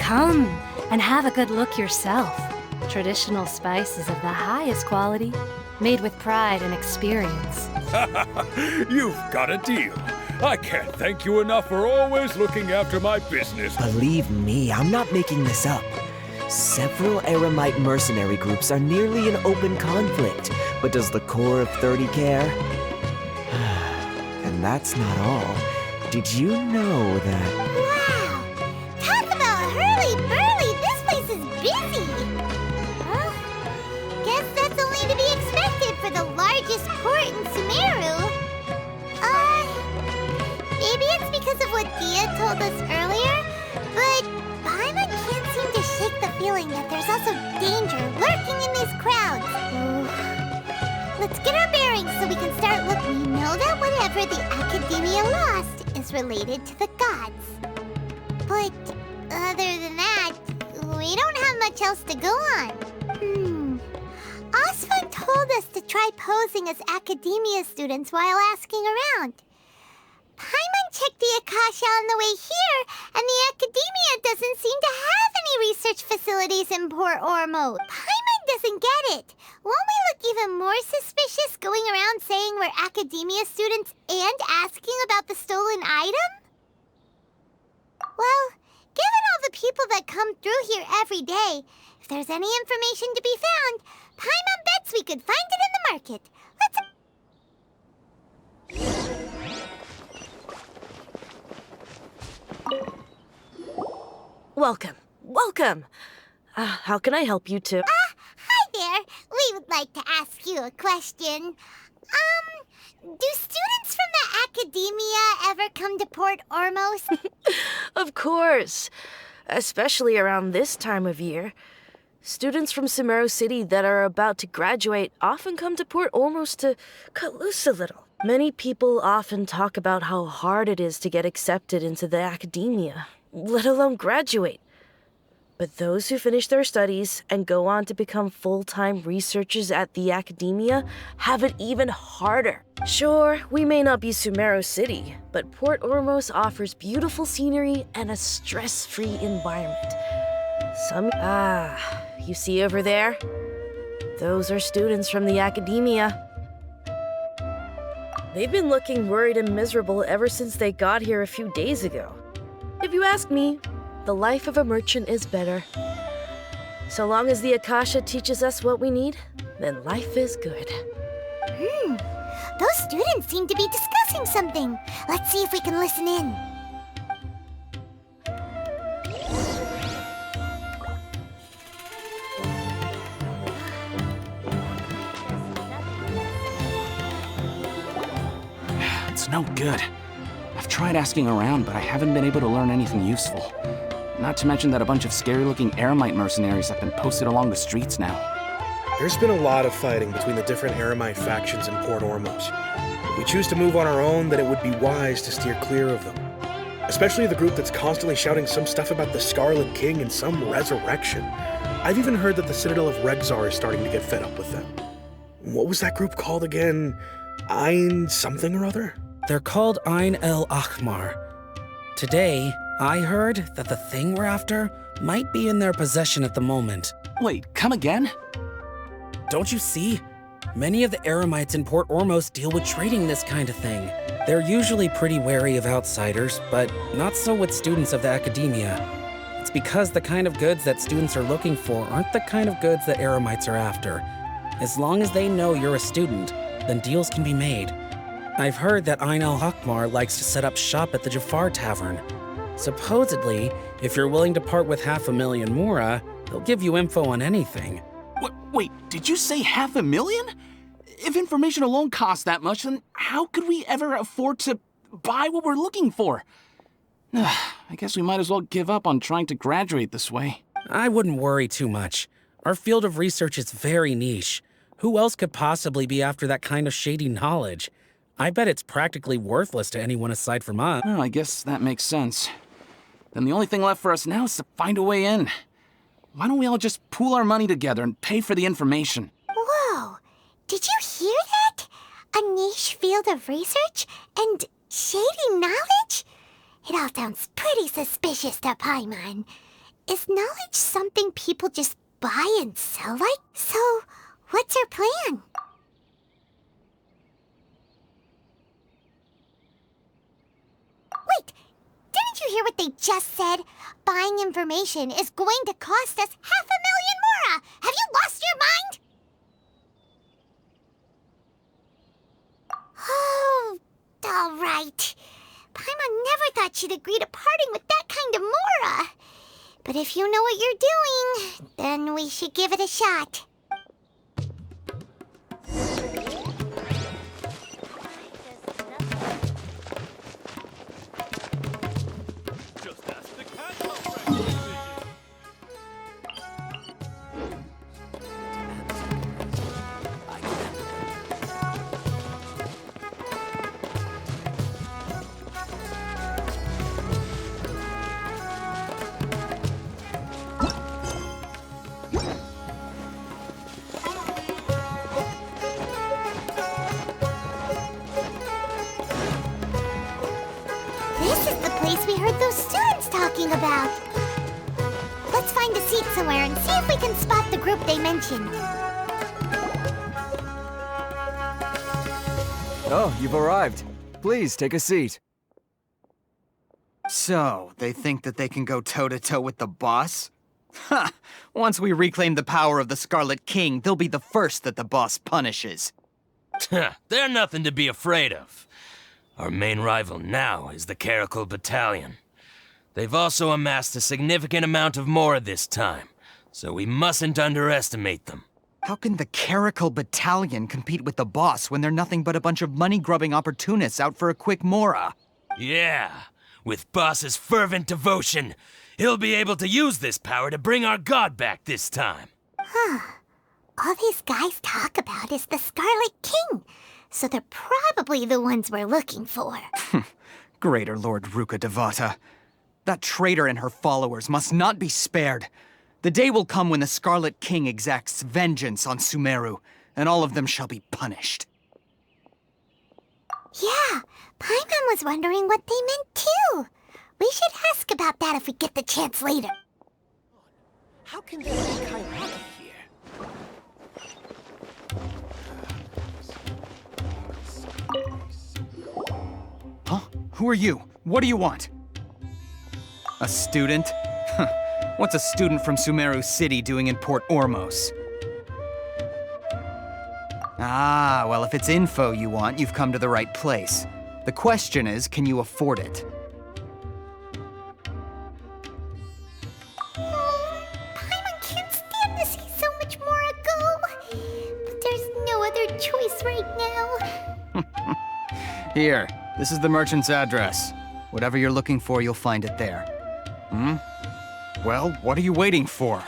Come and have a good look yourself. Traditional spices of the highest quality, made with pride and experience. You've got a deal. I can't thank you enough for always looking after my business. Believe me, I'm not making this up. Several Eremite mercenary groups are nearly in open conflict, but does the core of 30 care? And that's not all. Did you know that... Wow! Talk about hurly-burly! This place is busy! Well, guess that's only to be expected for the largest port in Sumeru. Maybe it's because of what Dia told us earlier, but Paimon can't seem to shake the feeling that there's also danger lurking in these crowds. Let's get our bearings so we can start looking. We know that whatever the Academia lost is related to the gods. But other than that, we don't have much else to go on. Osfun told us to try posing as Academia students while asking around. Paimon checked the Akasha on the way here, and the Academia doesn't seem to have any research facilities in Port Ormos. Paimon doesn't get it. Won't we look even more suspicious going around saying we're Academia students and asking about the stolen item? Well, given all the people that come through here every day, if there's any information to be found, Paimon bets we could find it in the market. Let's... Welcome. Welcome. How can I help you two? Hi there. We would like to ask you a question. Do students from the Academia ever come to Port Ormos? Of course. Especially around this time of year. Students from Sumeru City that are about to graduate often come to Port Ormos to cut loose a little. Many people often talk about how hard it is to get accepted into the Academia, let alone graduate. But those who finish their studies and go on to become full-time researchers at the Academia have it even harder. Sure, we may not be Sumeru City, but Port Ormos offers beautiful scenery and a stress-free environment. You see over there? Those are students from the Academia. They've been looking worried and miserable ever since they got here a few days ago. If you ask me, the life of a merchant is better. So long as the Akasha teaches us what we need, then life is good. Those students seem to be discussing something. Let's see if we can listen in. It's no good. I've tried asking around, but I haven't been able to learn anything useful. Not to mention that a bunch of scary-looking Eremite mercenaries have been posted along the streets now. There's been a lot of fighting between the different Eremite factions in Port Ormos. If we choose to move on our own, then it would be wise to steer clear of them. Especially the group that's constantly shouting some stuff about the Scarlet King and some resurrection. I've even heard that the Citadel of Regzar is starting to get fed up with them. What was that group called again? Ein something or other? They're called Ein El Akhmar. Today, I heard that the thing we're after might be in their possession at the moment. Wait, come again? Don't you see? Many of the Eremites in Port Ormos deal with trading this kind of thing. They're usually pretty wary of outsiders, but not so with students of the Academia. It's because the kind of goods that students are looking for aren't the kind of goods that Eremites are after. As long as they know you're a student, then deals can be made. I've heard that Ein El Akhmar likes to set up shop at the Jafar Tavern. Supposedly, if you're willing to part with 500,000 Mora, they'll give you info on anything. Wait, did you say 500,000? If information alone costs that much, then how could we ever afford to buy what we're looking for? I guess we might as well give up on trying to graduate this way. I wouldn't worry too much. Our field of research is very niche. Who else could possibly be after that kind of shady knowledge? I bet it's practically worthless to anyone aside from us. Well, I guess that makes sense. Then the only thing left for us now is to find a way in. Why don't we all just pool our money together and pay for the information? Whoa! Did you hear that? A niche field of research and shady knowledge? It all sounds pretty suspicious to Paimon. Is knowledge something people just buy and sell like? So, what's our plan? Wait, didn't you hear what they just said? Buying information is going to cost us 500,000 mora! Have you lost your mind? Oh, all right. Paimon never thought she'd agree to parting with that kind of mora. But if you know what you're doing, then we should give it a shot. Just ask the cat. This is the place we heard those students talking about. Let's find a seat somewhere and see if we can spot the group they mentioned. Oh, you've arrived. Please, take a seat. So, they think that they can go toe-to-toe with the boss? Ha! Once we reclaim the power of the Scarlet King, they'll be the first that the boss punishes. They're nothing to be afraid of. Our main rival now is the Caracal Battalion. They've also amassed a significant amount of mora this time, so we mustn't underestimate them. How can the Caracal Battalion compete with the boss when they're nothing but a bunch of money-grubbing opportunists out for a quick mora? Yeah, with boss's fervent devotion, he'll be able to use this power to bring our god back this time. All these guys talk about is the Scarlet King, so they're probably the ones we're looking for. Greater Lord Ruka Devata. That traitor and her followers must not be spared. The day will come when the Scarlet King exacts vengeance on Sumeru, and all of them shall be punished. Yeah, Paimon was wondering what they meant too. We should ask about that if we get the chance later. How can there be Kairaki here? Huh? Who are you? What do you want? A student? What's a student from Sumeru City doing in Port Ormos? Ah, well, if it's info you want, you've come to the right place. The question is, can you afford it? Paimon can't stand to see so much more go. But there's no other choice right now. Here, this is the merchant's address. Whatever you're looking for, you'll find it there. Well, what are you waiting for?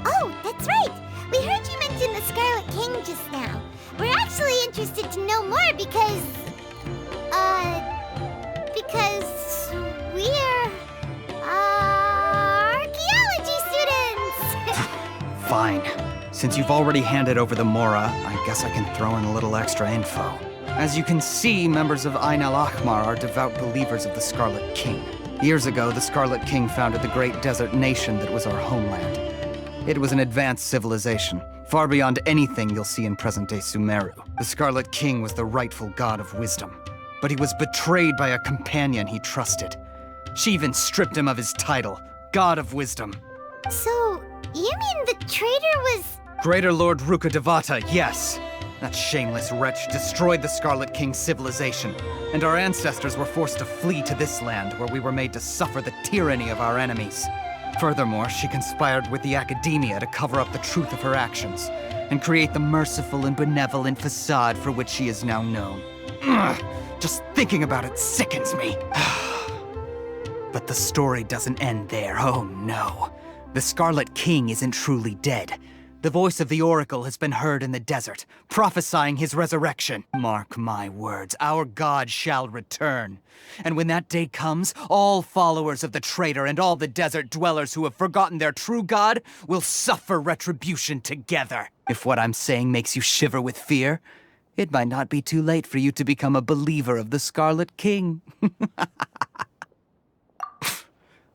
Oh, that's right. We heard you mention the Scarlet King just now. We're actually interested to know more because we're archaeology students. Fine. Since you've already handed over the mora, I guess I can throw in a little extra info. As you can see, members of Ain al-Ahmar are devout believers of the Scarlet King. Years ago, the Scarlet King founded the great desert nation that was our homeland. It was an advanced civilization, far beyond anything you'll see in present-day Sumeru. The Scarlet King was the rightful god of wisdom, but he was betrayed by a companion he trusted. She even stripped him of his title, God of Wisdom. So, you mean the traitor was... Greater Lord Ruka Devata, yes. That shameless wretch destroyed the Scarlet King's civilization, and our ancestors were forced to flee to this land where we were made to suffer the tyranny of our enemies. Furthermore, she conspired with the Academia to cover up the truth of her actions, and create the merciful and benevolent facade for which she is now known. Ugh, just thinking about it sickens me. But the story doesn't end there, oh no. The Scarlet King isn't truly dead. The voice of the Oracle has been heard in the desert, prophesying his resurrection. Mark my words, our god shall return. And when that day comes, all followers of the traitor and all the desert dwellers who have forgotten their true god will suffer retribution together. If what I'm saying makes you shiver with fear, it might not be too late for you to become a believer of the Scarlet King.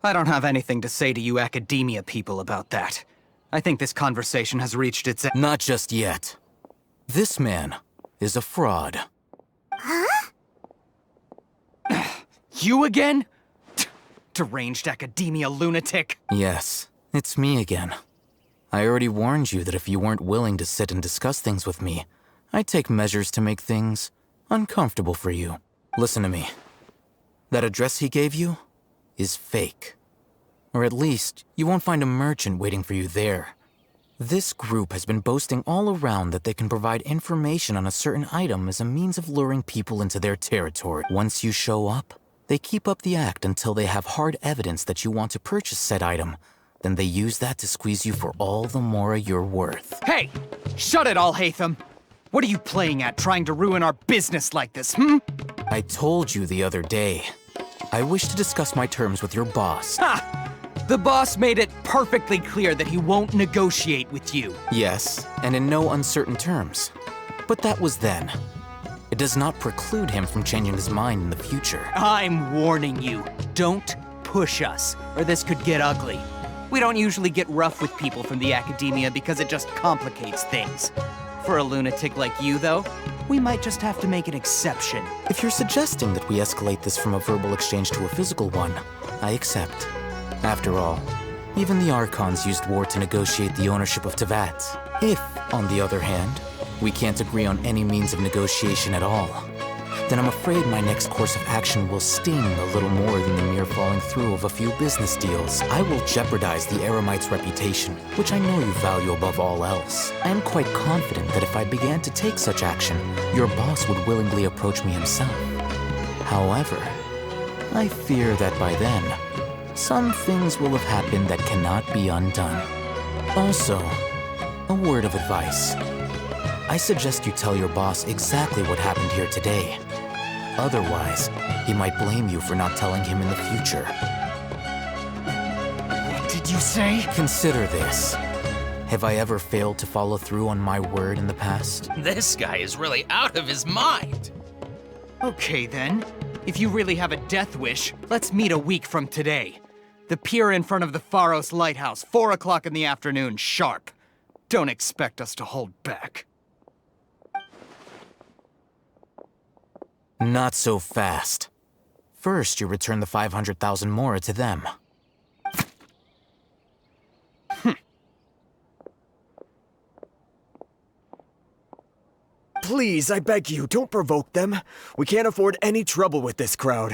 I don't have anything to say to you academia people about that. I think this conversation has reached its end. Not just yet. This man is a fraud. Huh? You again? Deranged academia lunatic. Yes, it's me again. I already warned you that if you weren't willing to sit and discuss things with me, I'd take measures to make things uncomfortable for you. Listen to me. That address he gave you is fake. Or at least, you won't find a merchant waiting for you there. This group has been boasting all around that they can provide information on a certain item as a means of luring people into their territory. Once you show up, they keep up the act until they have hard evidence that you want to purchase said item. Then they use that to squeeze you for all the more you're worth. Hey! Shut it all, Hatham! What are you playing at, trying to ruin our business like this, hmm? I told you the other day. I wish to discuss my terms with your boss. Ha! The boss made it perfectly clear that he won't negotiate with you. Yes, and in no uncertain terms. But that was then. It does not preclude him from changing his mind in the future. I'm warning you, don't push us, or this could get ugly. We don't usually get rough with people from the academia because it just complicates things. For a lunatic like you, though, we might just have to make an exception. If you're suggesting that we escalate this from a verbal exchange to a physical one, I accept. After all, even the archons used war to negotiate the ownership of Teyvat. If, on the other hand, we can't agree on any means of negotiation at all, then I'm afraid my next course of action will sting a little more than the mere following through of a few business deals. I will jeopardize the Eremite's reputation, which I know you value above all else. I am quite confident that if I began to take such action, your boss would willingly approach me himself. However, I fear that by then, some things will have happened that cannot be undone. Also, a word of advice. I suggest you tell your boss exactly what happened here today. Otherwise, he might blame you for not telling him in the future. What did you say? Consider this. Have I ever failed to follow through on my word in the past? This guy is really out of his mind. Okay then. If you really have a death wish, let's meet a week from today. The pier in front of the Pharos Lighthouse, 4 o'clock in the afternoon, sharp. Don't expect us to hold back. Not so fast. First, you return the 500,000 mora to them. Please, I beg you, don't provoke them. We can't afford any trouble with this crowd.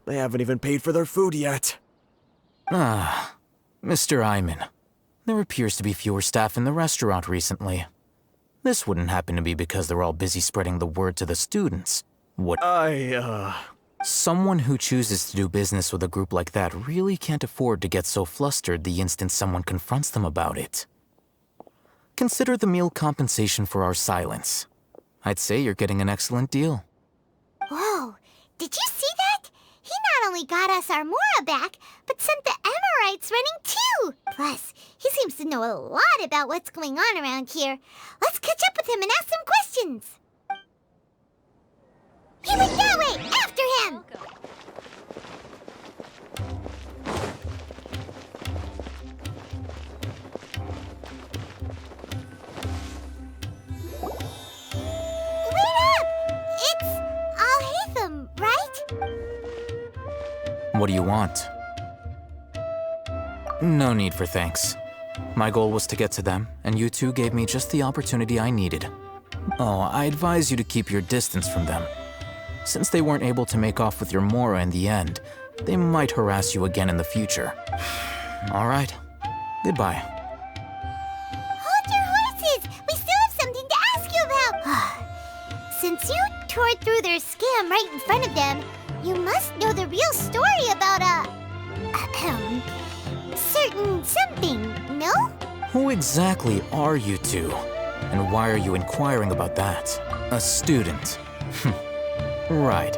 They haven't even paid for their food yet. Ah, Mr. Iman. There appears to be fewer staff in the restaurant recently. This wouldn't happen to be because they're all busy spreading the word to the students. What? Someone who chooses to do business with a group like that really can't afford to get so flustered the instant someone confronts them about it. Consider the meal compensation for our silence. I'd say you're getting an excellent deal. Whoa, did you see that? He not only got us our Mora back, but sent the Emirites running too! Plus, he seems to know a lot about what's going on around here. Let's catch up with him and ask some questions! He went that way! After him! Wait up! It's Al-Hatham, right? What do you want? No need for thanks. My goal was to get to them, and you two gave me just the opportunity I needed. Oh, I advise you to keep your distance from them. Since they weren't able to make off with your Mora in the end, they might harass you again in the future. All right. Goodbye. Hold your horses! We still have something to ask you about! Since you tore through their scam right in front of them, you must know the real story about certain something, no? Who exactly are you two? And why are you inquiring about that? A student. Right.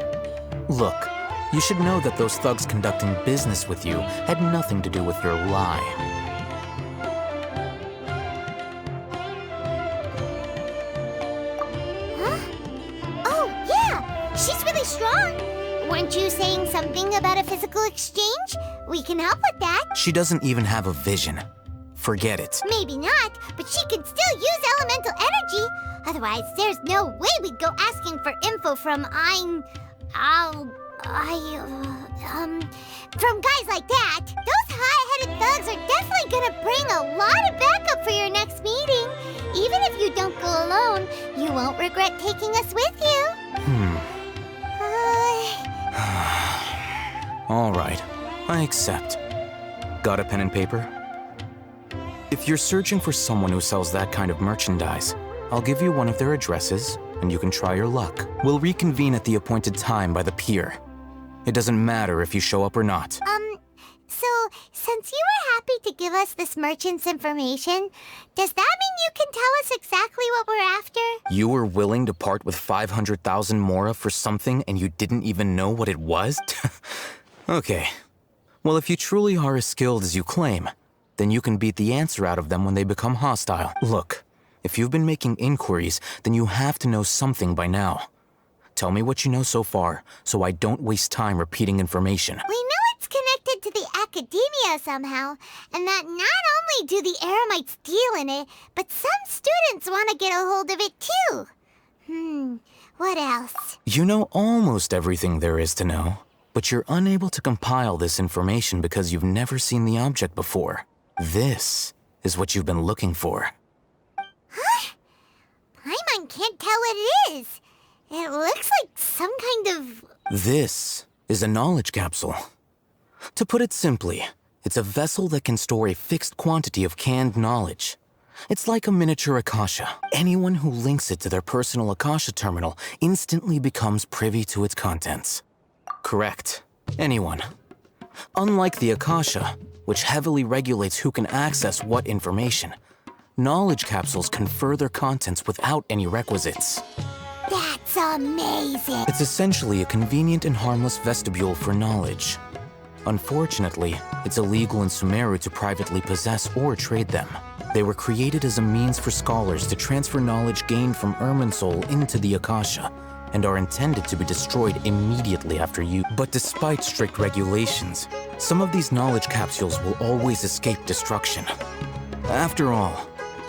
Look, you should know that those thugs conducting business with you had nothing to do with your lie. Huh? Oh, yeah! She's really strong! Weren't you saying something about a physical exchange? We can help with that. She doesn't even have a vision. Forget it. Maybe not, but she can still use elemental energy. Otherwise, there's no way we'd go asking for info from from guys like that. Those high-headed thugs are definitely gonna bring a lot of backup for your next meeting. Even if you don't go alone, you won't regret taking us with you. All right, I accept. Got a pen and paper? If you're searching for someone who sells that kind of merchandise, I'll give you one of their addresses, and you can try your luck. We'll reconvene at the appointed time by the pier. It doesn't matter if you show up or not. So, since you were happy to give us this merchant's information, does that mean you can tell us exactly what we're after? You were willing to part with 500,000 mora for something and you didn't even know what it was? Okay. Well, if you truly are as skilled as you claim, then you can beat the answer out of them when they become hostile. Look, if you've been making inquiries, then you have to know something by now. Tell me what you know so far, so I don't waste time repeating information. We know it's connected to the academia somehow, and that not only do the Eremites deal in it, but some students want to get a hold of it too. What else? You know almost everything there is to know, but you're unable to compile this information because you've never seen the object before. This is what you've been looking for. Huh? Paimon can't tell what it is. It looks like some kind of... This is a knowledge capsule. To put it simply, it's a vessel that can store a fixed quantity of canned knowledge. It's like a miniature Akasha. Anyone who links it to their personal Akasha terminal instantly becomes privy to its contents. Correct. Anyone. Unlike the Akasha, which heavily regulates who can access what information, knowledge capsules confer their contents without any requisites. That's amazing! It's essentially a convenient and harmless vestibule for knowledge. Unfortunately, it's illegal in Sumeru to privately possess or trade them. They were created as a means for scholars to transfer knowledge gained from Irminsul into the Akasha, and are intended to be destroyed immediately after use. But despite strict regulations, some of these knowledge capsules will always escape destruction. After all,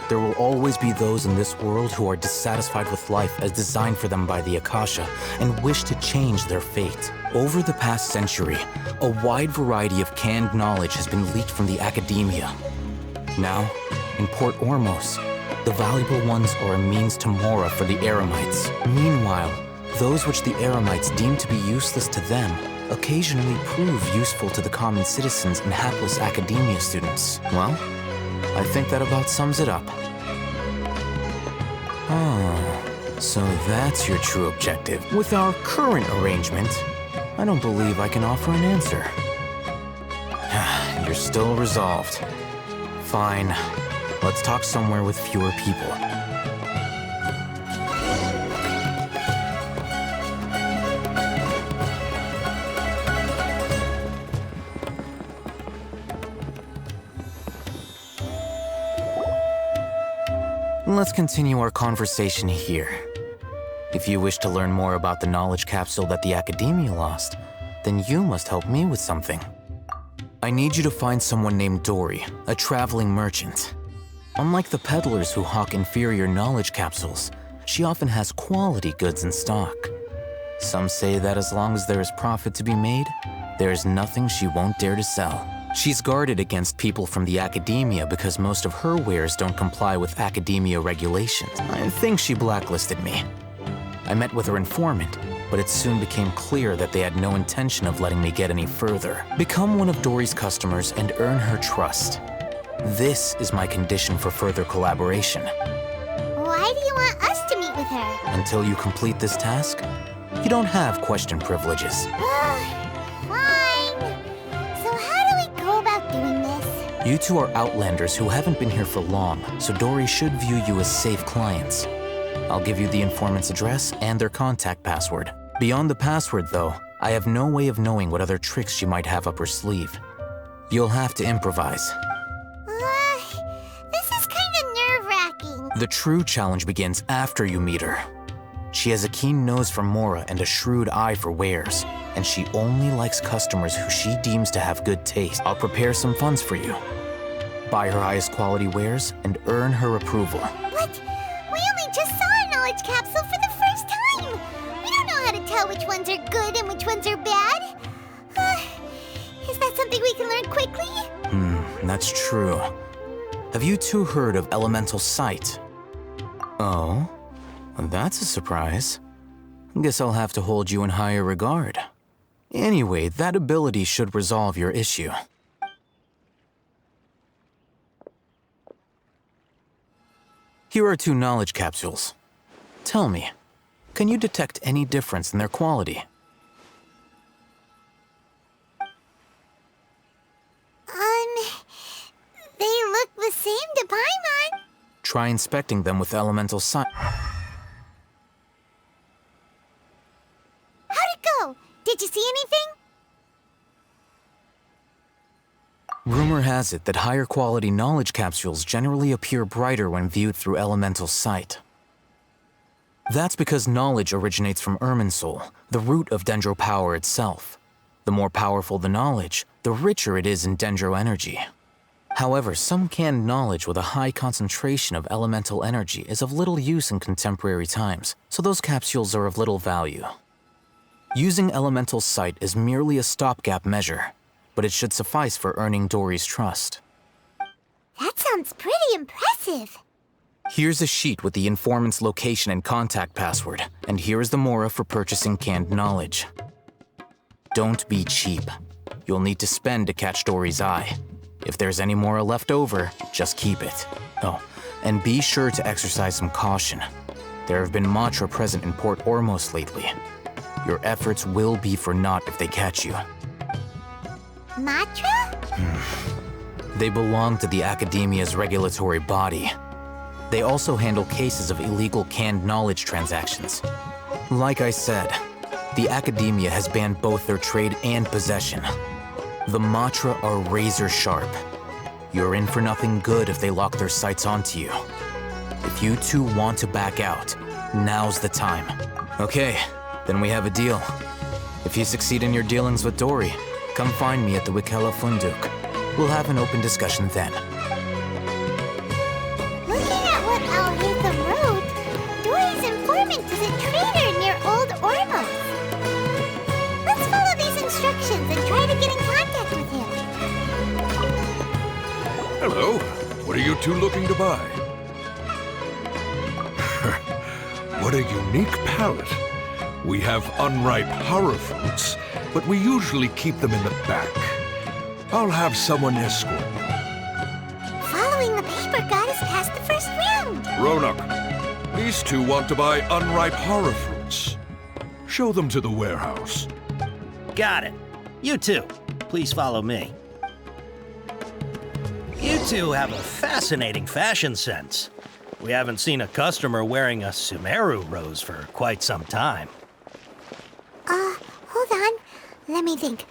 there will always be those in this world who are dissatisfied with life as designed for them by the Akasha and wish to change their fate. Over the past century, a wide variety of canned knowledge has been leaked from the academia. Now, in Port Ormos, the valuable ones are a means to mora for the Eremites. Meanwhile, those which the Eremites deem to be useless to them occasionally prove useful to the common citizens and hapless academia students. Well, I think that about sums it up. Oh, so that's your true objective. With our current arrangement, I don't believe I can offer an answer. You're still resolved. Fine. Let's talk somewhere with fewer people. Let's continue our conversation here. If you wish to learn more about the knowledge capsule that the Academia lost, then you must help me with something. I need you to find someone named Dory, a traveling merchant. Unlike the peddlers who hawk inferior knowledge capsules, she often has quality goods in stock. Some say that as long as there is profit to be made, there is nothing she won't dare to sell. She's guarded against people from the academia because most of her wares don't comply with academia regulations. I think she blacklisted me. I met with her informant, but it soon became clear that they had no intention of letting me get any further. Become one of Dory's customers and earn her trust. This is my condition for further collaboration. Why do you want us to meet with her? Until you complete this task, you don't have question privileges. Fine. So how do we go about doing this? You two are outlanders who haven't been here for long, so Dory should view you as safe clients. I'll give you the informant's address and their contact password. Beyond the password, though, I have no way of knowing what other tricks she might have up her sleeve. You'll have to improvise. This is kind of nerve-wracking. The true challenge begins after you meet her. She has a keen nose for mora and a shrewd eye for wares, and she only likes customers who she deems to have good taste. I'll prepare some funds for you. Buy her highest quality wares and earn her approval. What? We only just saw a knowledge capsule for the first time! We don't know how to tell which ones are good and which ones are bad. Is that something we can learn quickly? That's true. Have you two heard of elemental sight? Oh? That's a surprise. Guess I'll have to hold you in higher regard. Anyway, that ability should resolve your issue. Here are 2 knowledge capsules. Tell me, can you detect any difference in their quality? They look the same to Paimon. Try inspecting them with elemental sight. How'd it go? Did you see anything? Rumor has it that higher quality knowledge capsules generally appear brighter when viewed through elemental sight. That's because knowledge originates from Irminsul, the root of dendro power itself. The more powerful the knowledge, the richer it is in dendro energy. However, some canned knowledge with a high concentration of elemental energy is of little use in contemporary times, so those capsules are of little value. Using elemental sight is merely a stopgap measure, but it should suffice for earning Dory's trust. That sounds pretty impressive. Here's a sheet with the informant's location and contact password, and here is the mora for purchasing canned knowledge. Don't be cheap. You'll need to spend to catch Dory's eye. If there's any mora left over, just keep it. Oh, and be sure to exercise some caution. There have been Matra present in Port Ormos lately. Your efforts will be for naught if they catch you. Matra? They belong to the Academia's regulatory body. They also handle cases of illegal canned knowledge transactions. Like I said, the Academia has banned both their trade and possession. The Matra are razor sharp. You're in for nothing good if they lock their sights onto you. If you two want to back out, now's the time. Okay, then we have a deal. If you succeed in your dealings with Dory, come find me at the Wikela Funduk. We'll have an open discussion then. Looking at what Al-Haytham wrote, Dory's informant is a trader near Old Ormos. Let's follow these instructions and try to get in contact with him. Hello. What are you two looking to buy? What a unique palette. We have unripe horror fruits, but we usually keep them in the back. I'll have someone escort you. Following the paper got us past the first round. Ronak, these two want to buy unripe horror fruits. Show them to the warehouse. Got it. You two, please follow me. You two have a fascinating fashion sense. We haven't seen a customer wearing a Sumeru rose for quite some time. Hold on. Let me think.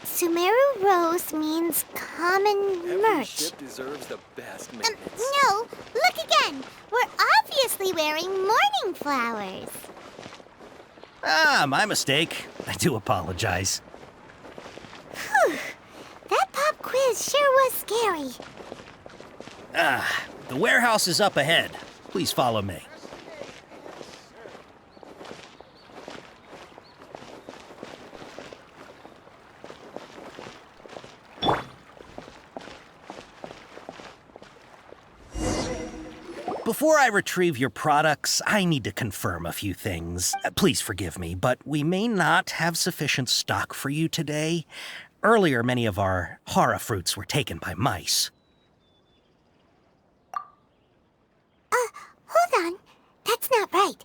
Sumeru rose means common merch. Ship deserves the best No, look again. We're obviously wearing morning flowers. Ah, my mistake. I do apologize. Whew. That pop quiz sure was scary. The warehouse is up ahead. Please follow me. Before I retrieve your products, I need to confirm a few things. Please forgive me, but we may not have sufficient stock for you today. Earlier, many of our hara fruits were taken by mice. Hold on. That's not right.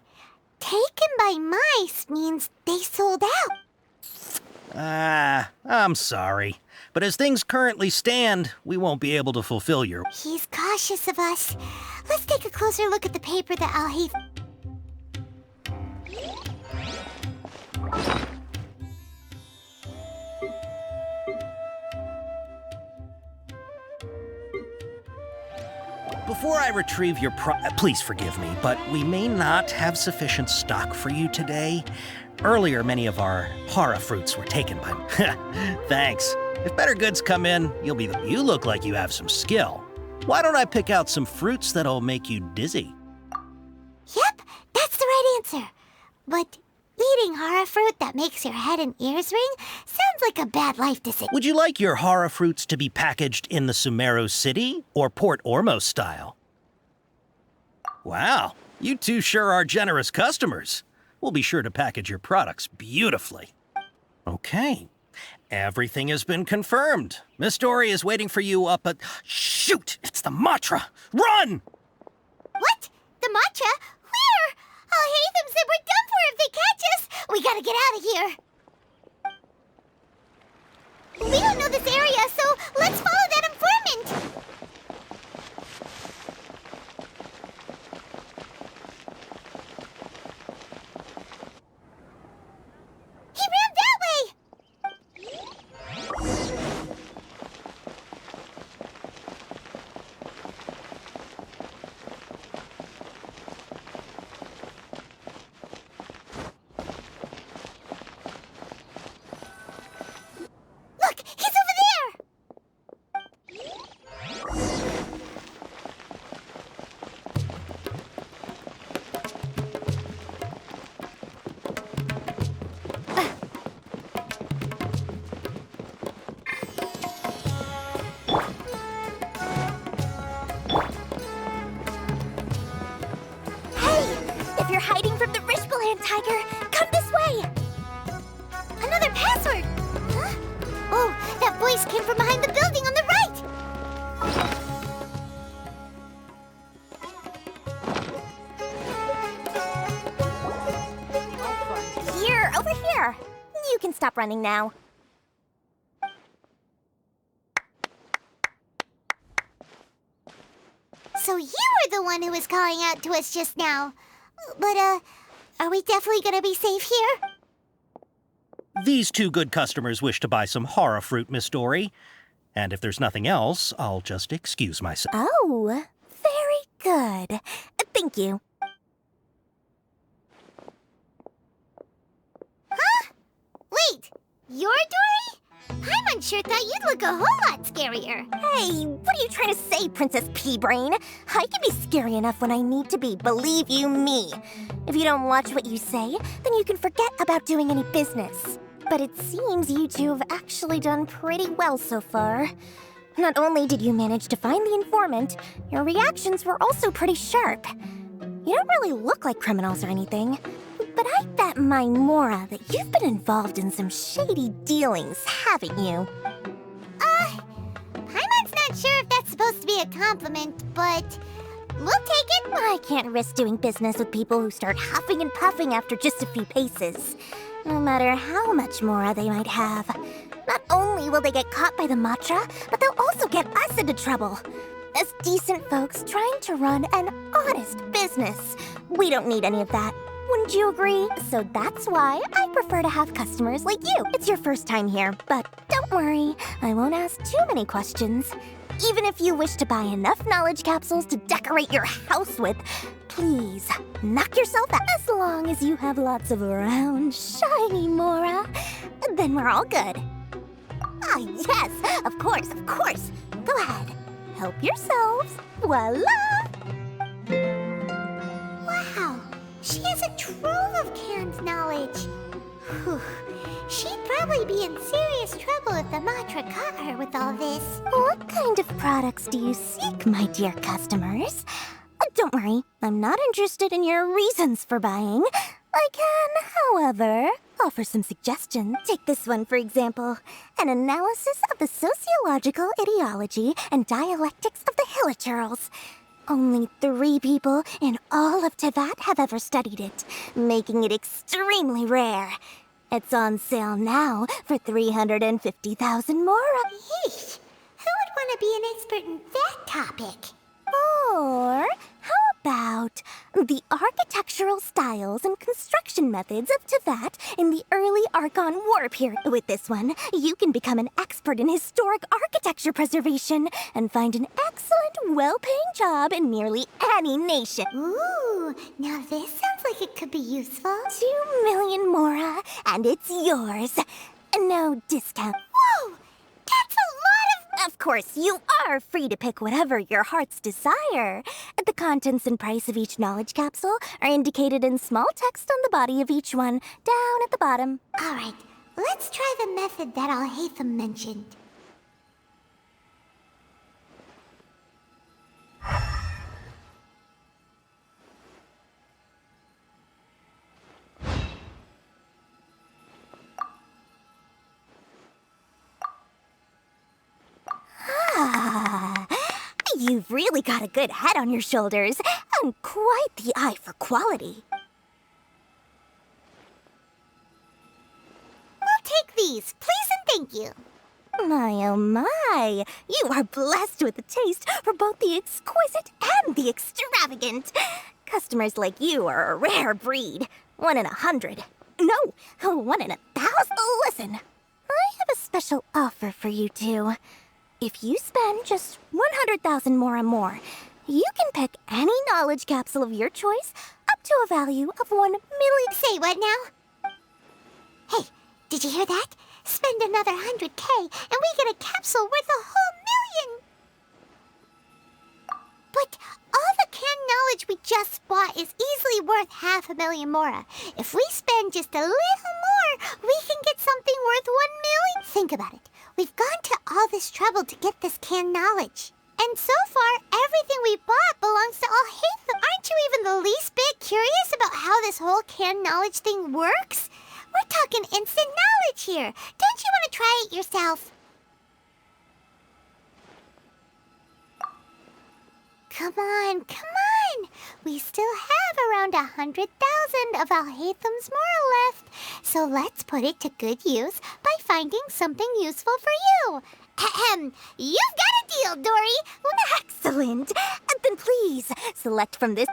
Taken by mice means they sold out. I'm sorry. But as things currently stand, we won't be able to fulfill your... He's cautious of us. Let's take a closer look at the paper that Al-Haytham... Before I retrieve your please forgive me, but we may not have sufficient stock for you today. Earlier, many of our hara fruits were taken by... Thanks. If better goods come in, you look like you have some skill. Why don't I pick out some fruits that'll make you dizzy? Yep, that's the right answer. But eating hara fruit that makes your head and ears ring sounds like a bad life decision. Would you like your hara fruits to be packaged in the Sumeru city or Port Ormos style? Wow, you two sure are generous customers. We'll be sure to package your products beautifully. Okay, everything has been confirmed. Miss Dory is waiting for you up at... Shoot, it's the Matra! Run! What? The Matra? Where? I'll hate them said we're done for if they catch us. We gotta get out of here. We don't know this area, so let's follow that informant. He ran that way. Look, he's over there! Hey! If you're hiding from the Rishbaland tiger, come this way! Another password! Huh? Oh, that voice came from behind the building on the right! Here, over here. You can stop running now. So you were the one who was calling out to us just now. But, are we definitely gonna be safe here? These two good customers wish to buy some hara fruit, Miss Dory. And if there's nothing else, I'll just excuse myself. Oh, very good. Thank you. Huh? Wait, you're Dory? Paimon sure thought you'd look a whole lot scarier. Hey, what are you trying to say, Princess Pea-Brain? I can be scary enough when I need to be, believe you me. If you don't watch what you say, then you can forget about doing any business. But it seems you two have actually done pretty well so far. Not only did you manage to find the informant, your reactions were also pretty sharp. You don't really look like criminals or anything, but I bet my Mora that you've been involved in some shady dealings, haven't you? Paimon's not sure if that's supposed to be a compliment, but we'll take it. I can't risk doing business with people who start huffing and puffing after just a few paces. No matter how much Mora they might have. Not only will they get caught by the Matra, but they'll also get us into trouble. As decent folks trying to run an honest business. We don't need any of that. Wouldn't you agree? So that's why I prefer to have customers like you. It's your first time here, but don't worry, I won't ask too many questions. Even if you wish to buy enough knowledge capsules to decorate your house with, please, knock yourself out. As long as you have lots of round, shiny Mora, then we're all good. Ah, yes, of course, of course. Go ahead, help yourselves. Voila! Wow, she has a trove of canned knowledge. Whew. She'd probably be in serious trouble if the Matra caught her with all this. What kind of products do you seek, my dear customers? Don't worry, I'm not interested in your reasons for buying. I can, however, offer some suggestions. Take this one, for example. An analysis of the sociological ideology and dialectics of the Hilichurls. Only 3 people in all of Teyvat have ever studied it, making it extremely rare. It's on sale now for 350,000 Mora. Yeesh! Who would want to be an expert in that topic? Or how about the architectural styles and construction methods of Teyvat in the early Archon War period. With this one, you can become an expert in historic architecture preservation and find an excellent, well-paying job in nearly any nation. Ooh, now this sounds like it could be useful. 2 million mora, and it's yours. No discount. Whoa! That's a lot of... Of course, you are free to pick whatever your heart's desire. The contents and price of each knowledge capsule are indicated in small text on the body of each one, down at the bottom. All right, let's try the method that Al-Haytham mentioned. You've really got a good head on your shoulders, and quite the eye for quality. We'll take these, please and thank you. My, oh my, you are blessed with a taste for both the exquisite and the extravagant. Customers like you are a rare breed, 1 in 100. No, 1 in 1,000. Listen, I have a special offer for you two. If you spend just 100,000 more, you can pick any knowledge capsule of your choice up to a value of 1 million. Say what now? Hey, did you hear that? Spend another 100K and we get a capsule worth a whole million. But all the canned knowledge we just bought is easily worth 500,000 mora. If we spend just a little more, we can get something worth 1 million. Think about it. We've gone to all this trouble to get this canned knowledge. And so far, everything we bought belongs to Al-Haytham. Aren't you even the least bit curious about how this whole canned knowledge thing works? We're talking instant knowledge here. Don't you want to try it yourself? Come on. We still have around 100,000 of Al-Haytham's mora left. So let's put it to good use by finding something useful for you. Ahem. You've got a deal, Dory. Excellent. Then please, select from this...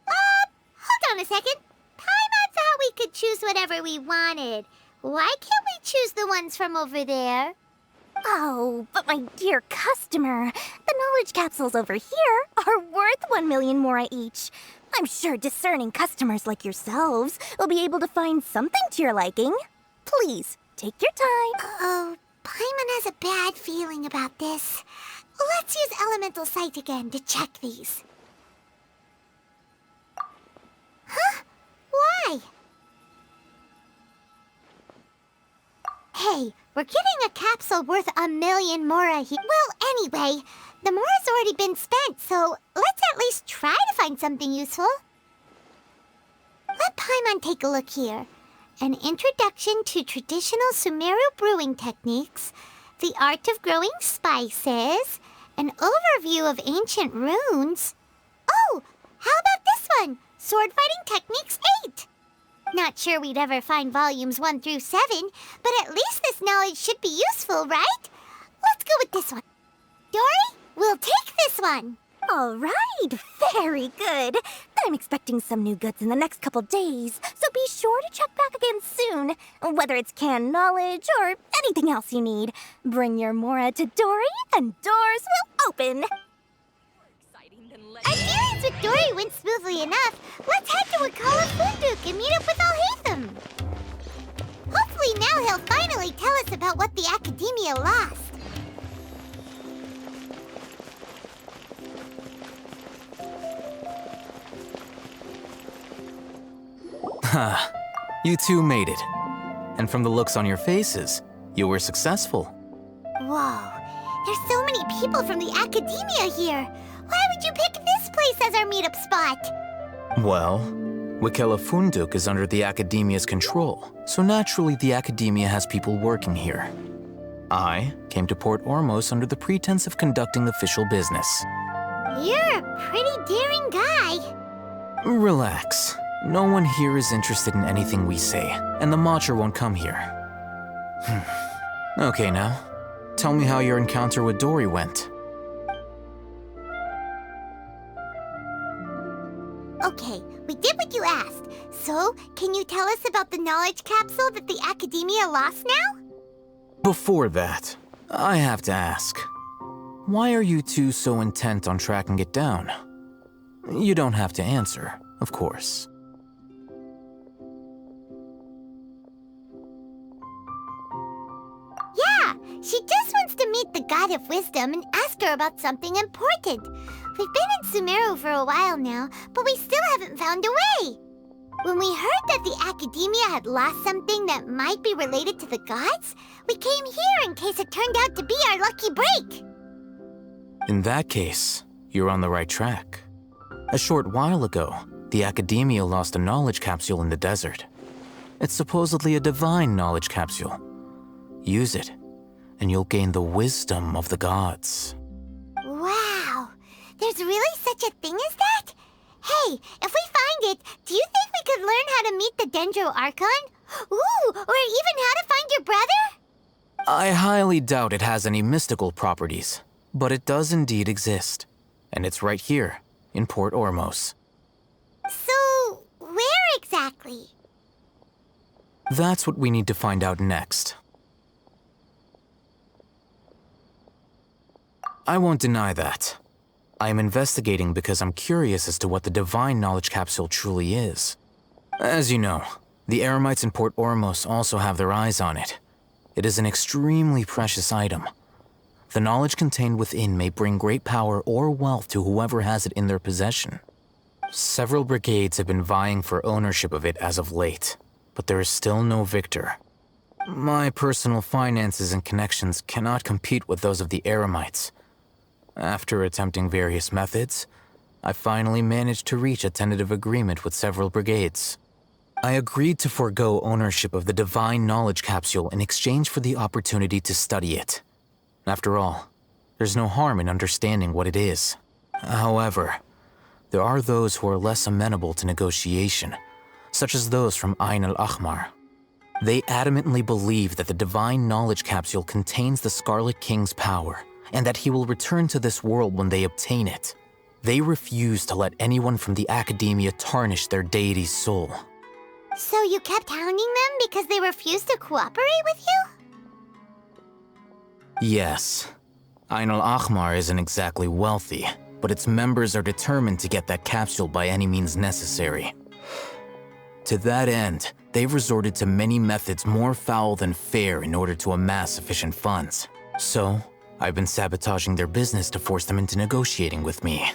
Hold on a second. Paimon thought we could choose whatever we wanted. Why can't we choose the ones from over there? Oh, but my dear customer, the knowledge capsules over here are worth 1 million mora each. I'm sure discerning customers like yourselves will be able to find something to your liking. Please, take your time. Oh, Paimon has a bad feeling about this. Let's use Elemental Sight again to check these. Huh? Why? Hey, we're getting a capsule worth 1 million mora here. Well, anyway, the mora's already been spent, so let's at least try to find something useful. Let Paimon take a look here. An introduction to traditional Sumeru brewing techniques, the art of growing spices, an overview of ancient runes. Oh, how about this one? Sword Fighting Techniques 8. Not sure we'd ever find volumes 1 through 7, but at least this knowledge should be useful, right? Let's go with this one. Dory, we'll take this one. All right, very good. I'm expecting some new goods in the next couple days, so be sure to check back again soon. Whether it's canned knowledge or anything else you need, bring your mora to Dory and doors will open. Our dealings with Dory went smoothly enough. Let's head to Wakala Funduk and meet up with Al-Haytham. Hopefully now he'll finally tell us about what the Academia lost. Ha, you two made it. And from the looks on your faces, you were successful. Whoa, there's so many people from the Academia here. Why would you pick this place as our meetup spot? Well, Wakala Funduk is under the Academia's control, so naturally the Academia has people working here. I came to Port Ormos under the pretense of conducting official business. You're a pretty daring guy. Relax. No one here is interested in anything we say, and the Matcher won't come here. Okay now, tell me how your encounter with Dory went. last. So, can you tell us about the knowledge capsule that the Academia lost now? Before that, I have to ask, why are you two so intent on tracking it down? You don't have to answer, of course. Yeah, she just wants to meet the God of Wisdom and ask her about something important. We've been in Sumeru for a while now, but we still haven't found a way. When we heard that the Academia had lost something that might be related to the gods, we came here in case it turned out to be our lucky break. In that case, you're on the right track. A short while ago, the Academia lost a knowledge capsule in the desert. It's supposedly a divine knowledge capsule. Use it, and you'll gain the wisdom of the gods. Wow, there's really such a thing as that? Hey, if we find it, do you think we could learn how to meet the dendro archon? Ooh, or even how to find your brother? I highly doubt it has any mystical properties, but it does indeed exist. And it's right here, in Port Ormos. So, where exactly? That's what we need to find out next. I won't deny that. I am investigating because I'm curious as to what the divine knowledge capsule truly is. As you know, the Eremites in Port Ormos also have their eyes on it. It is an extremely precious item. The knowledge contained within may bring great power or wealth to whoever has it in their possession. Several brigades have been vying for ownership of it as of late, but there is still no victor. My personal finances and connections cannot compete with those of the Eremites. After attempting various methods, I finally managed to reach a tentative agreement with several brigades. I agreed to forego ownership of the divine knowledge capsule in exchange for the opportunity to study it. After all, there's no harm in understanding what it is. However, there are those who are less amenable to negotiation, such as those from Ain al-Ahmar. They adamantly believe that the divine knowledge capsule contains the Scarlet King's power, and that he will return to this world when they obtain it. They refuse to let anyone from the Academia tarnish their deity's soul. So you kept hounding them because they refused to cooperate with you? Yes. Ain al-Ahmar isn't exactly wealthy, but its members are determined to get that capsule by any means necessary. To that end, they've resorted to many methods more foul than fair in order to amass sufficient funds. So, I've been sabotaging their business to force them into negotiating with me.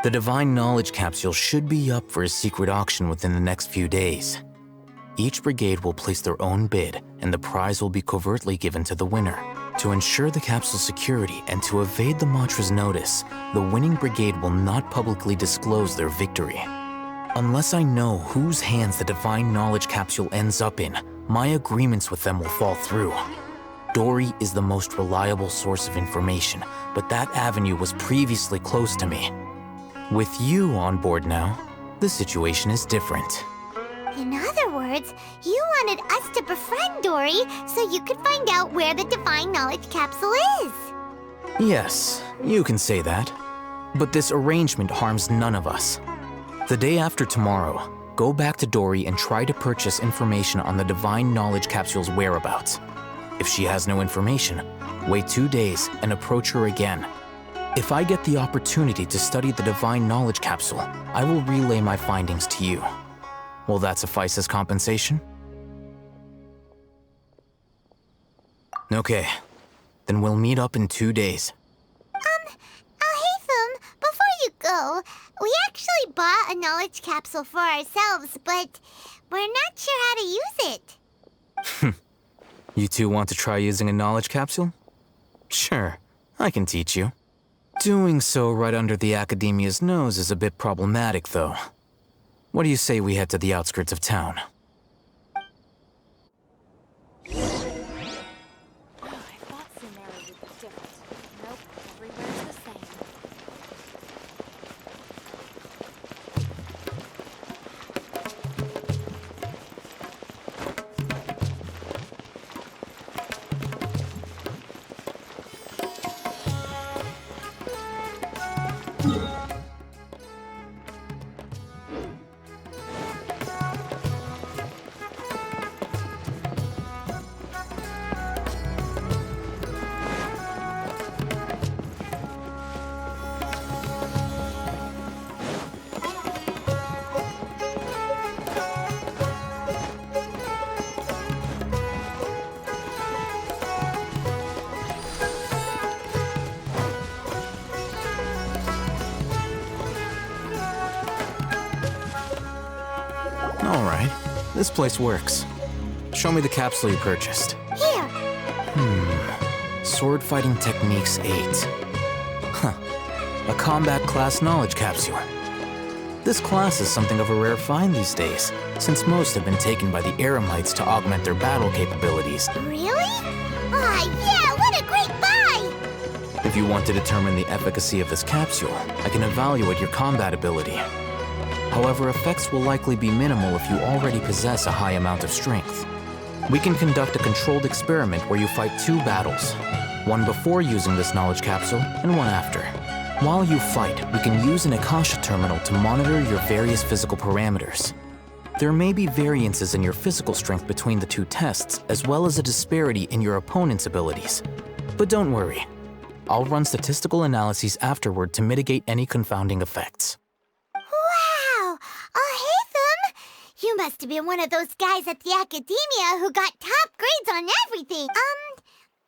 The divine knowledge capsule should be up for a secret auction within the next few days. Each brigade will place their own bid, and the prize will be covertly given to the winner. To ensure the capsule's security and to evade the Matra's notice, the winning brigade will not publicly disclose their victory. Unless I know whose hands the divine knowledge capsule ends up in, my agreements with them will fall through. Dory is the most reliable source of information, but that avenue was previously closed to me. With you on board now, the situation is different. In other words, you wanted us to befriend Dory so you could find out where the divine knowledge capsule is. Yes, you can say that. But this arrangement harms none of us. The day after tomorrow, go back to Dory and try to purchase information on the divine knowledge capsule's whereabouts. If she has no information, wait 2 days and approach her again. If I get the opportunity to study the divine knowledge capsule, I will relay my findings to you. Will that suffice as compensation? Okay, then we'll meet up in 2 days. Alhaitham, before you go, we actually bought a knowledge capsule for ourselves, but we're not sure how to use it. You two want to try using a knowledge capsule? Sure, I can teach you. Doing so right under the Academia's nose is a bit problematic, though. What do you say we head to the outskirts of town? I thought Sumeru would be different. Nope, everywhere's the same. Alright, this place works. Show me the capsule you purchased. Here. Sword Fighting Techniques 8. Huh. A combat class knowledge capsule. This class is something of a rare find these days, since most have been taken by the Eremites to augment their battle capabilities. Really? Ah, yeah, what a great buy! If you want to determine the efficacy of this capsule, I can evaluate your combat ability. However, effects will likely be minimal if you already possess a high amount of strength. We can conduct a controlled experiment where you fight 2 battles, one before using this knowledge capsule and one after. While you fight, we can use an Akasha terminal to monitor your various physical parameters. There may be variances in your physical strength between the 2 tests, as well as a disparity in your opponent's abilities. But don't worry, I'll run statistical analyses afterward to mitigate any confounding effects. Wow! Haytham! You must have been one of those guys at the Academia who got top grades on everything.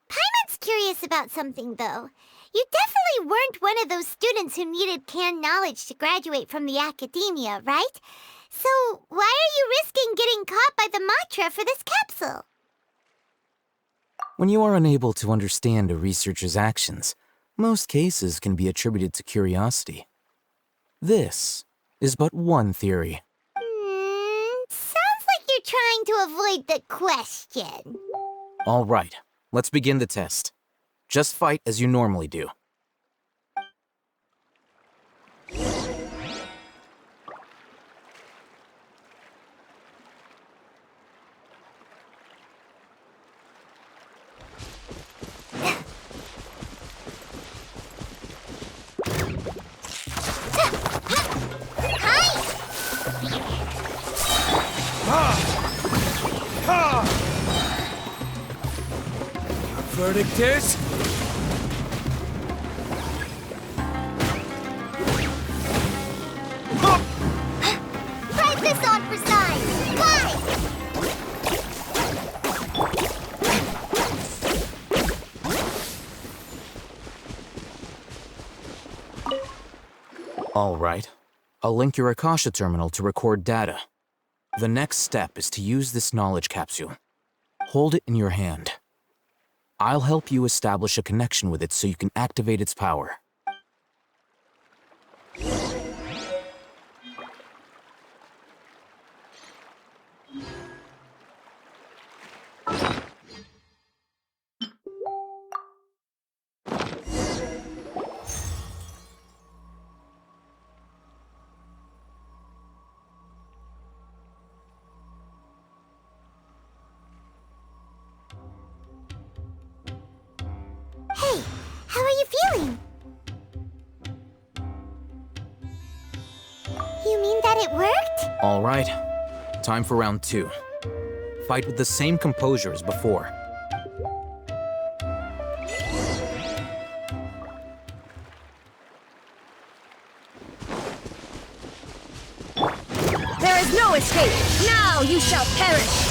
Paimon's curious about something, though. You definitely weren't one of those students who needed canned knowledge to graduate from the Academia, right? So why are you risking getting caught by the Matra for this capsule? When you are unable to understand a researcher's actions, most cases can be attributed to curiosity. This is but one theory. Sounds like you're trying to avoid the question. All right, let's begin the test. Just fight as you normally do. Verdict is... Try this on for size. Why? All right. I'll link your Akasha terminal to record data. The next step is to use this knowledge capsule. Hold it in your hand. I'll help you establish a connection with it so you can activate its power. Hey, how are you feeling? You mean that it worked? All right. Time for round 2. Fight with the same composure as before. There is no escape! Now you shall perish!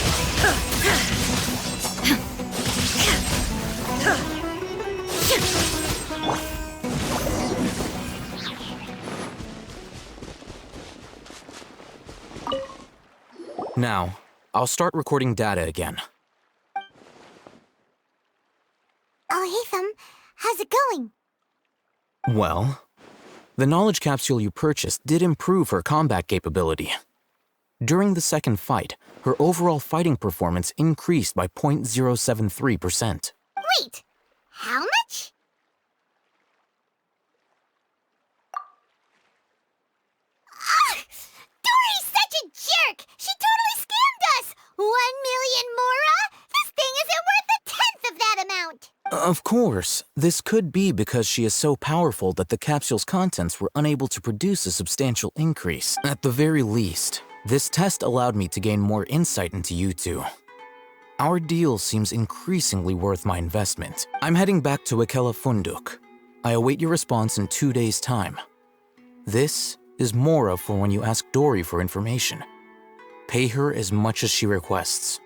Now, I'll start recording data again. Haytham, how's it going? Well, the knowledge capsule you purchased did improve her combat capability. During the second fight, her overall fighting performance increased by 0.073%. Wait, how much? Dory's such a jerk! She totally scammed us! 1 million mora? This thing isn't worth a tenth of that amount! Of course, this could be because she is so powerful that the capsule's contents were unable to produce a substantial increase. At the very least, this test allowed me to gain more insight into you two. Our deal seems increasingly worth my investment. I'm heading back to Ikela Funduk. I await your response in 2 days' time. This is Mora for when you ask Dory for information. Pay her as much as she requests.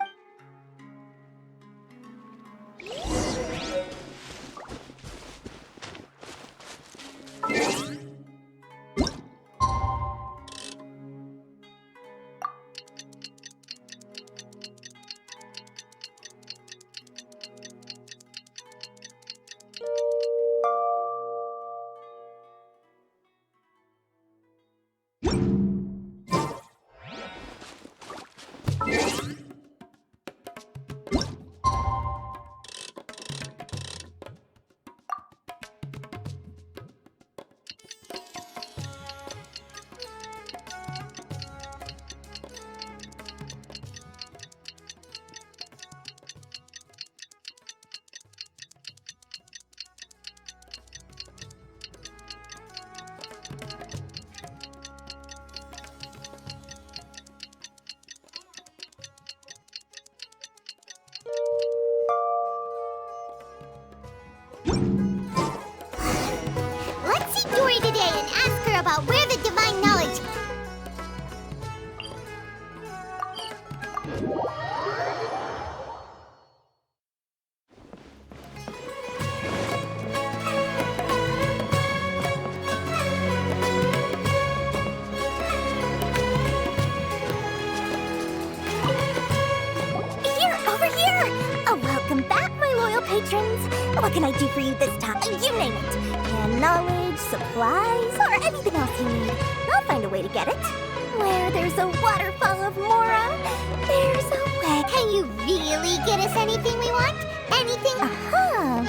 Here, over here! Oh, welcome back, my loyal patrons. What can I do for you this time? You name it. And knowledge, supplies, or anything else you need. I'll find a way to get it. Where there's a waterfall of Mora, there's a way. Can you really get us anything we want? Anything? Uh-huh.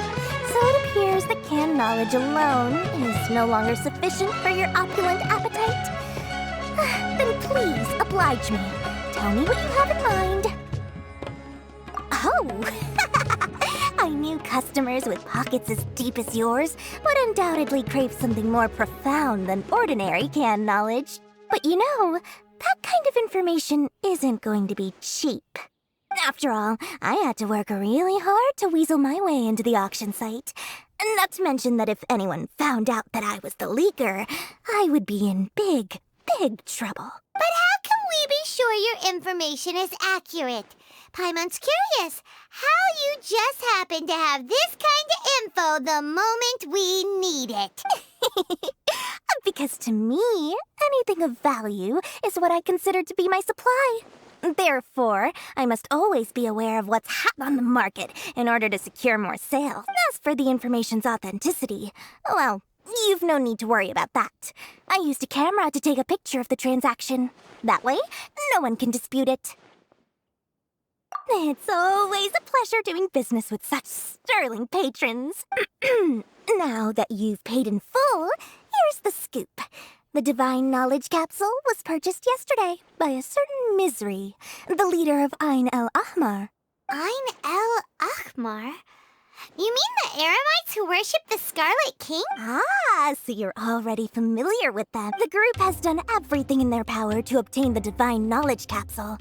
So it appears that canned knowledge alone is no longer sufficient for your opulent appetite. Then please, oblige me. Tell me what you have in mind. Oh! I knew customers with pockets as deep as yours would undoubtedly crave something more profound than ordinary canned knowledge. But you know, that kind of information isn't going to be cheap. After all, I had to work really hard to weasel my way into the auction site. Not to mention that if anyone found out that I was the leaker, I would be in big, big trouble. But how can we be sure your information is accurate? Paimon's curious how you just happen to have this kind of info the moment we need it. Because to me, anything of value is what I consider to be my supply. Therefore, I must always be aware of what's hot on the market in order to secure more sales. As for the information's authenticity, well, you've no need to worry about that. I used a camera to take a picture of the transaction. That way, no one can dispute it. It's always a pleasure doing business with such sterling patrons. Now that you've paid in full, here's the scoop. The Divine Knowledge Capsule was purchased yesterday by a certain Misery, the leader of Ain el Ahmar. Ain el Ahmar? You mean the Eremites who worship the Scarlet King? Ah, so you're already familiar with them. The group has done everything in their power to obtain the Divine Knowledge Capsule.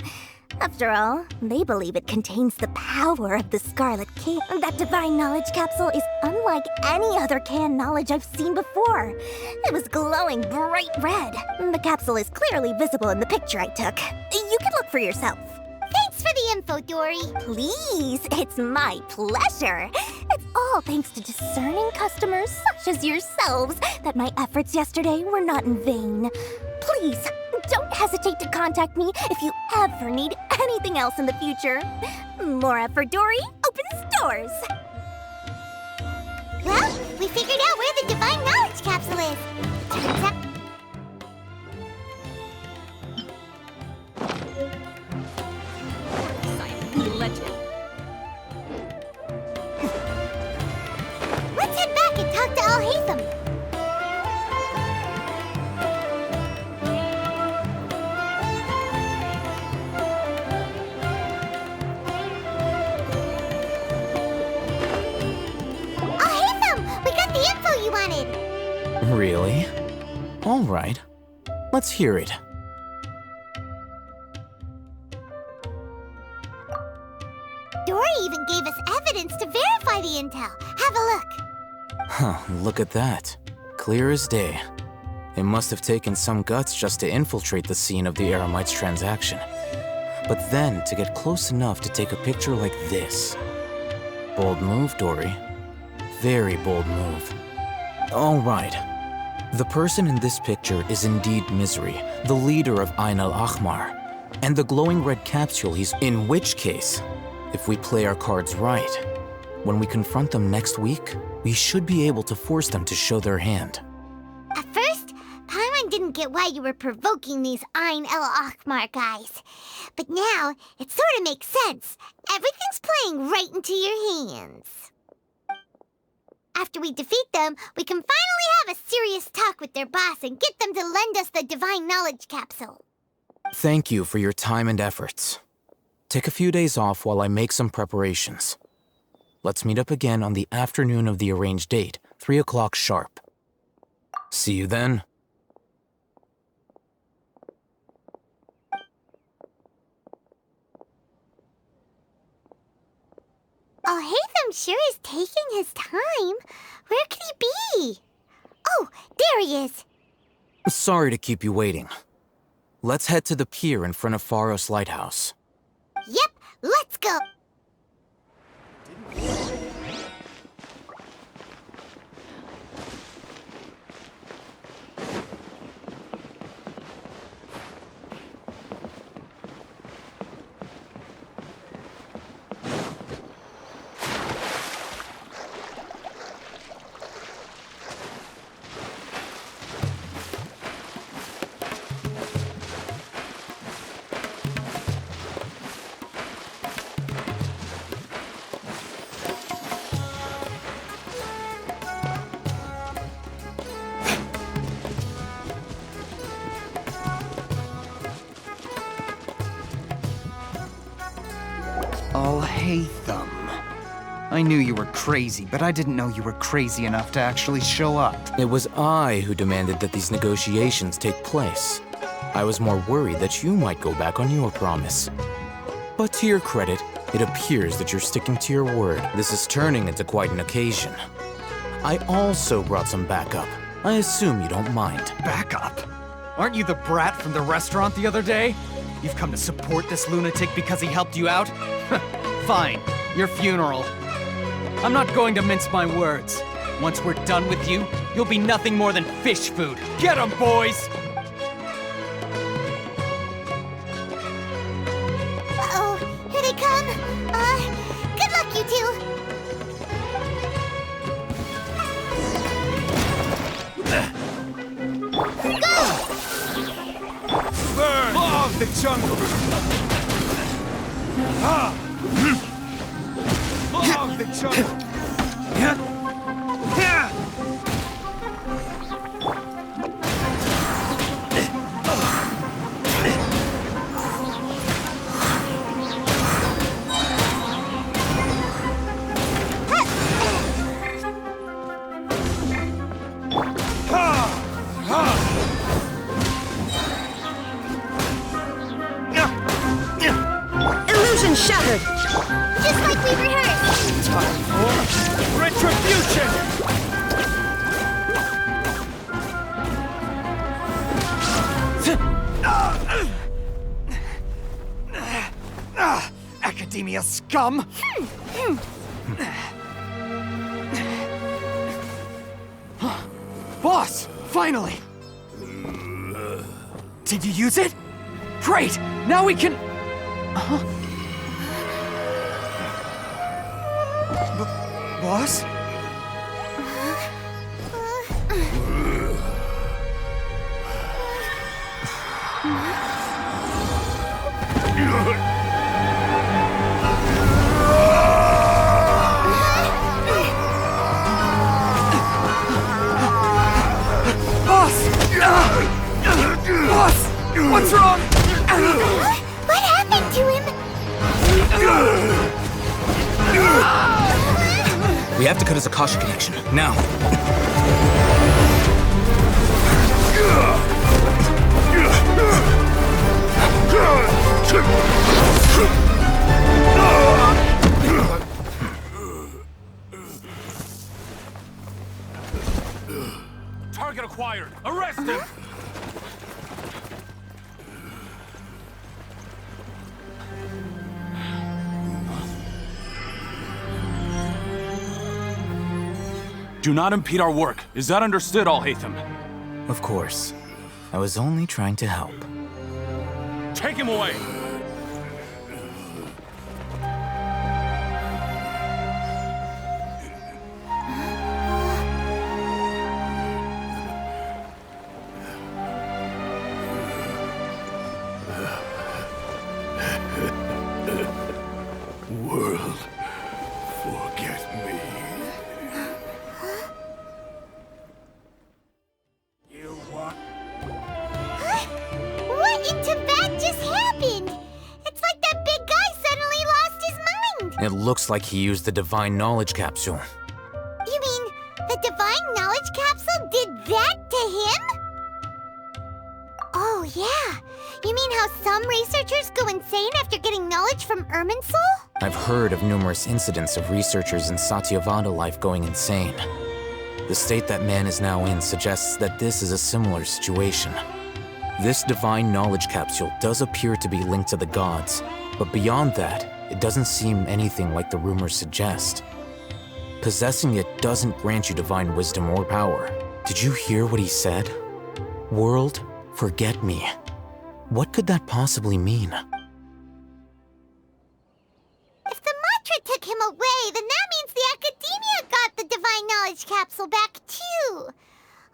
After all, they believe it contains the power of the Scarlet King. That Divine Knowledge Capsule is unlike any other canned knowledge I've seen before. It was glowing bright red. The capsule is clearly visible in the picture I took. You can look for yourself. Thanks for the info, Dory. Please, it's my pleasure. It's all thanks to discerning customers such as yourselves that my efforts yesterday were not in vain. Please, don't hesitate to contact me if you ever need anything else in the future. Mora for Dory opens doors. Well, we figured out where the Divine Knowledge Capsule is. Turns out... Let's head back and talk to Al-Haytham. Really? All right. Let's hear it. Dory even gave us evidence to verify the intel. Have a look. Huh, look at that. Clear as day. It must have taken some guts just to infiltrate the scene of the Eremites' transaction. But then to get close enough to take a picture like this. Bold move, Dory. Very bold move. All right. The person in this picture is indeed Misery, the leader of Ain el Ahmar, and the glowing red capsule he's in, which case, if we play our cards right, when we confront them next week, we should be able to force them to show their hand. At first, Paimon didn't get why you were provoking these Ain el Ahmar guys. But now, it sort of makes sense. Everything's playing right into your hands. After we defeat them, we can finally have a serious talk with their boss and get them to lend us the Divine Knowledge Capsule. Thank you for your time and efforts. Take a few days off while I make some preparations. Let's meet up again on the afternoon of the arranged date, 3 o'clock sharp. See you then. Al-Haytham sure is taking his time. Where could he be? Oh, there he is. Sorry to keep you waiting. Let's head to the pier in front of Pharos Lighthouse. go. I'll hate them. I knew you were crazy, but I didn't know you were crazy enough to actually show up. It was I who demanded that these negotiations take place. I was more worried that you might go back on your promise. But to your credit, it appears that you're sticking to your word. This is turning into quite an occasion. I also brought some backup. I assume you don't mind. Backup? Aren't you the brat from the restaurant the other day? You've come to support this lunatic because he helped you out? Fine, your funeral. I'm not going to mince my words. Once we're done with you, you'll be nothing more than fish food. Get 'em, boys! Uh-oh, here they come. Good luck, you two. Burn! Law of the jungle! Law of the jungle! Illusion shattered! Just like we rehearsed. Time for retribution! Academia scum! Boss! Finally! Did you use it? Great! Now we can... Boss? Boss! What's wrong? What happened to him? We have to cut his Akasha connection, now. Target acquired. Arrest him! Do not impede our work. Is that understood, Al-Haytham? Of course. I was only trying to help. Take him away! World, forget me. What in Tibet just happened? It's like that big guy suddenly lost his mind. It looks like he used the Divine Knowledge Capsule. You mean the Divine Knowledge Capsule did that to him? Oh, yeah. You mean how some researchers go insane after getting knowledge from Irminsul? I've heard of numerous incidents of researchers in Satyavada life going insane. The state that man is now in suggests that this is a similar situation. This Divine Knowledge Capsule does appear to be linked to the gods, but beyond that, it doesn't seem anything like the rumors suggest. Possessing it doesn't grant you divine wisdom or power. Did you hear what he said? World, forget me. What could that possibly mean? If the mantra took him away, then that means the Academia got the Divine Knowledge Capsule back too.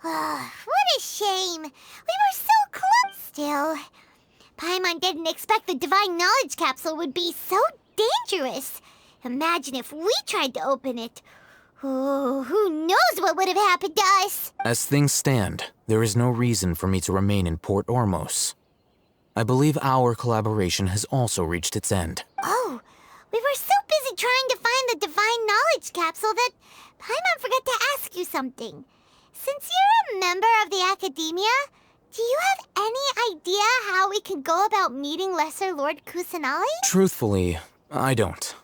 What a shame. We were so close still. Paimon didn't expect the Divine Knowledge Capsule would be so dangerous. Imagine if we tried to open it. Oh, who knows what would have happened to us? As things stand, there is no reason for me to remain in Port Ormos. I believe our collaboration has also reached its end. Oh, we were so busy trying to find the Divine Knowledge Capsule that Paimon forgot to ask you something. Since you're a member of the Academia, do you have any idea how we can go about meeting Lesser Lord Kusanali? Truthfully, I don't.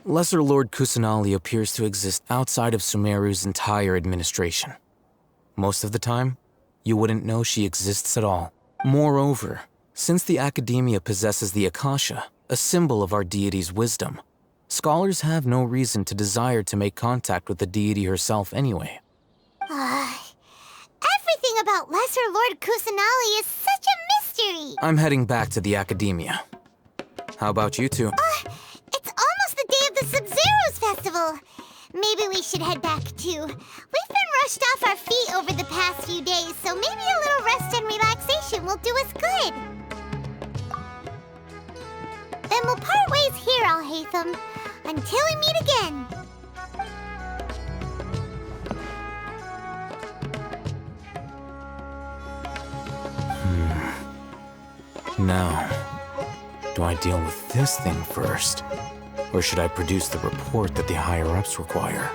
Lesser Lord Kusanali appears to exist outside of Sumeru's entire administration. Most of the time, you wouldn't know she exists at all. Moreover, since the Academia possesses the Akasha, a symbol of our deity's wisdom, scholars have no reason to desire to make contact with the deity herself anyway. Everything about Lesser Lord Kusanali is such a mystery! I'm heading back to the Academia. How about you two? It's almost the day of the Sub-Zero's festival. Maybe we should head back too. We've been rushed off our feet over the past few days, so maybe a little rest and relaxation will do us good. Then we'll part ways here, Alhaitham, until we meet again. Now, do I deal with this thing first? Or should I produce the report that the higher-ups require?